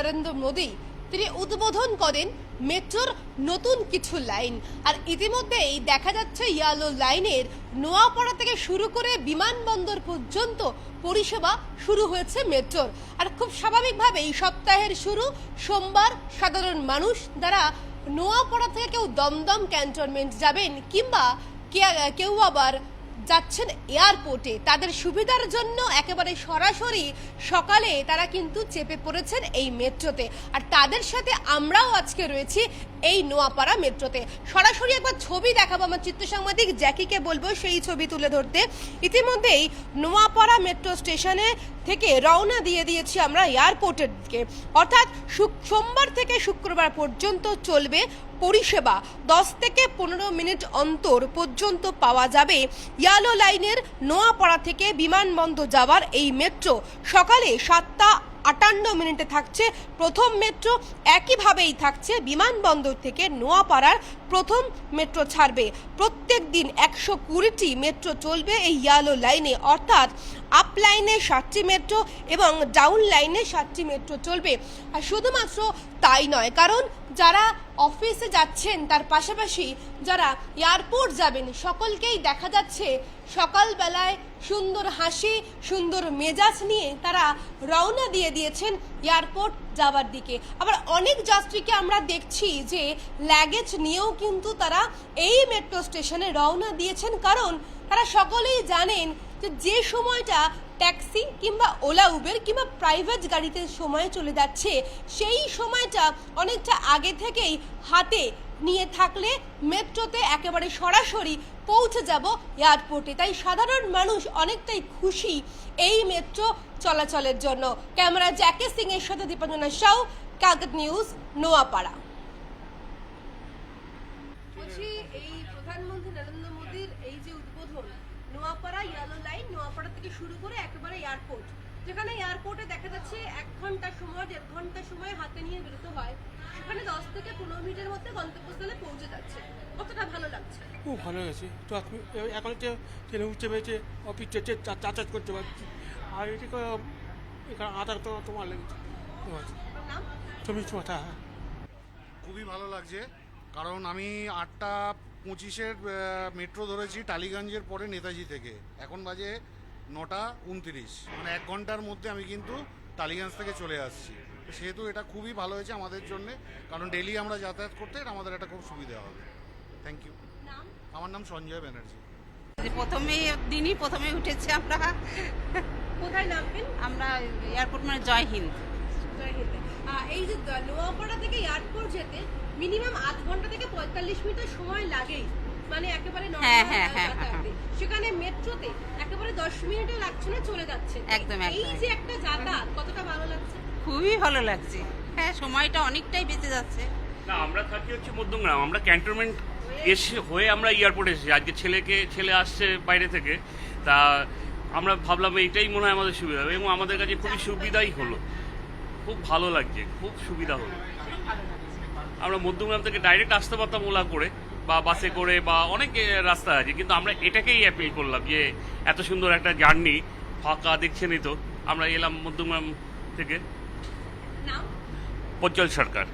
নরেন্দ্র মোদী তিনি উদ্বোধন করেন মেট্রোর নতুন কিছু লাইন। আর ইতিমধ্যেই দেখা যাচ্ছে ইয়েলো লাইনের নোয়াপাড়া থেকে শুরু করে বিমানবন্দর পর্যন্ত পরিষেবা শুরু হয়েছে মেট্রোর। আর খুব স্বাভাবিকভাবেই সপ্তাহের শুরু সোমবার সাধারণ মানুষ যারা নোয়াপাড়া থেকে কেউ দমদম ক্যান্টনমেন্ট যাবেন কিংবা কেউ আবার যাচ্ছেন এয়ারপোর্টে, তাদের সুবিধার জন্য একেবারে সরাসরি সকালে তারা কিন্তু চেপে পড়েছেন এই মেট্রোতে। আর তাদের সাথে আমরাও আজকে রয়েছি এই নোয়াপাড়া মেট্রোতে। সরাসরি একবার ছবি দেখাবো, আমার চিত্র সাংবাদিক জ্যাকিকে বলবো সেই ছবি তুলে ধরতে। ইতিমধ্যেই নোয়াপাড়া মেট্রো স্টেশনে থেকে রওনা দিয়ে দিয়েছি আমরা এয়ারপোর্টের দিকে। অর্থাৎ সোমবার থেকে শুক্রবার পর্যন্ত চলবে পরিষেবা। 10 থেকে 15 মিনিট অন্তর পর্যন্ত পাওয়া যাবে ইয়েলো লাইনের নোয়াপাড়া থেকে বিমানবন্দর যাওয়ার এই মেট্রো। সকালে 7:58 থাকছে প্রথম মেট্রো, একইভাবেই থাকছে বিমানবন্দর থেকে নোয়াপাড়ার প্রথম মেট্রো ছাড়বে। প্রত্যেক দিন 120টি মেট্রো চলবে এই ইয়েলো লাইনে, অর্থাৎ আপ লাইনে 7টি মেট্রো এবং ডাউন লাইনে 7টি মেট্রো চলবে। আর শুধুমাত্র তাই নয়, কারণ যারা অফিসে যাচ্ছেন তার পাশাপাশি যারা এয়ারপোর্ট যাবেন সকলকেই দেখা যাচ্ছে সকালবেলায় সুন্দর হাসি সুন্দর মেজাজ নিয়ে তারা রওনা দিয়ে দিয়েছেন এয়ারপোর্ট যাওয়ার দিকে। আবার অনেক যাত্রীকে আমরা দেখছি যে লাগেজ নিয়েও কিন্তু তারা এই মেট্রো স্টেশনে রওনা দিয়েছেন, কারণ তারা সকলেই জানেন যে সময়টা ট্যাক্সি কিংবা ওলা উবের কিংবা প্রাইভেট গাড়িতে সময় চলে যাচ্ছে, সেই সময়টা অনেকটা আগে থেকেই হাতে নিয়ে থাকলে মেট্রোতে একেবারে সরাসরি পৌঁছে যাব এয়ারপোর্টে। তাই সাধারণ মানুষ অনেকটাই খুশি এই মেট্রো চলাচলের জন্য। ক্যামেরা জ্যাকে সিং এর সাথে দীপাঞ্জনা সাউ, ক্যালকাটা নিউজ, নোয়াপাড়া। বলছি, এই প্রধানমন্ত্রী নরেন্দ্র মোদীর এই যে উদ্বোধন নোয়াপাড়া ইয়েলো লাইন, নোয়াপাড়া থেকে শুরু করে একেবারে এয়ারপোর্ট, যেখানে এয়ারপোর্টে দেখা যাচ্ছে 1 ঘন্টা সময় 1.5 ঘন্টা সময় হাতে নিয়ে বেরোতে হয়, সেখানে 10 থেকে 15 মিনিটের মধ্যে গন্তব্যস্থলে পৌঁছে যাচ্ছে। কতটা ভালো লাগছে? খুব ভালো গেছে। তো এখন ট্রেনে উঠতে পেরেছে, অফিস যাতায়াত করতে পারছি। আর এদিকে এখানে আধার তো তোমার লেগেছে। চব্বিশ মাথা। খুবই ভালো লাগছে, কারণ আমি 8:25-এর মেট্রো ধরেছি টালিগঞ্জের পরে নেতাজি থেকে। এখন বাজে 9:29, মানে 1 ঘন্টার মধ্যে আমি কিন্তু টালিগঞ্জ থেকে চলে আসছি। সেহেতু এটা খুবই ভালো হয়েছে আমাদের জন্য, কারণ ডেলি আমরা যাতায়াত করতে এটা আমাদের একটা খুব সুবিধা হবে। Thank you. আমার নাম সঞ্জয় ব্যানার্জি। প্রথমে উঠেছি আমরা। কোথায় নামবেন? আমরা এয়ারপোর্ট মানে জয় হিন্দ। এই যে নোয়াপাড়া থেকে এয়ারপোর্ট যেতে মিনিমাম 8 ঘন্টা থেকে 45 মিনিট সময় লাগেই, মানে একেবারে সেখানে মেট্রোতে একেবারে 10 মিনিটও লাগছে না, চলে যাচ্ছে। একদম। এই যে একটা যাতায়াত কতটা ভালো লাগছে? খুবই ভালো লাগছে। হ্যাঁ, সময়টা অনেকটাই বেঁচে যাচ্ছে। না, আমরা থাকি হচ্ছে মধ্যমগ্রাম, আমরা ক্যান্টনমেন্ট এসে হয়ে আমরা এয়ারপোর্টে এসেছি। আজকে ছেলে আসছে বাইরে থেকে, তা আমরা ভাবলাম এইটাই মনে হয় আমাদের সুবিধা হবে, এবং আমাদের কাছে খুবই সুবিধাই হলো। খুব ভালো লাগছে, খুব সুবিধা হলো। আমরা মধ্যমগ্রাম থেকে ডাইরেক্ট আসতে পারতাম ওলা করে বা বাসে করে বা অনেক রাস্তা আছে, কিন্তু আমরা এটাকেই অ্যাপিল করলাম যে এত সুন্দর একটা জার্নি, ফাঁকা দেখছেনই তো, আমরা এলাম মধ্যমগ্রাম থেকে। নাম? প্রজ্জ্বল সরকার।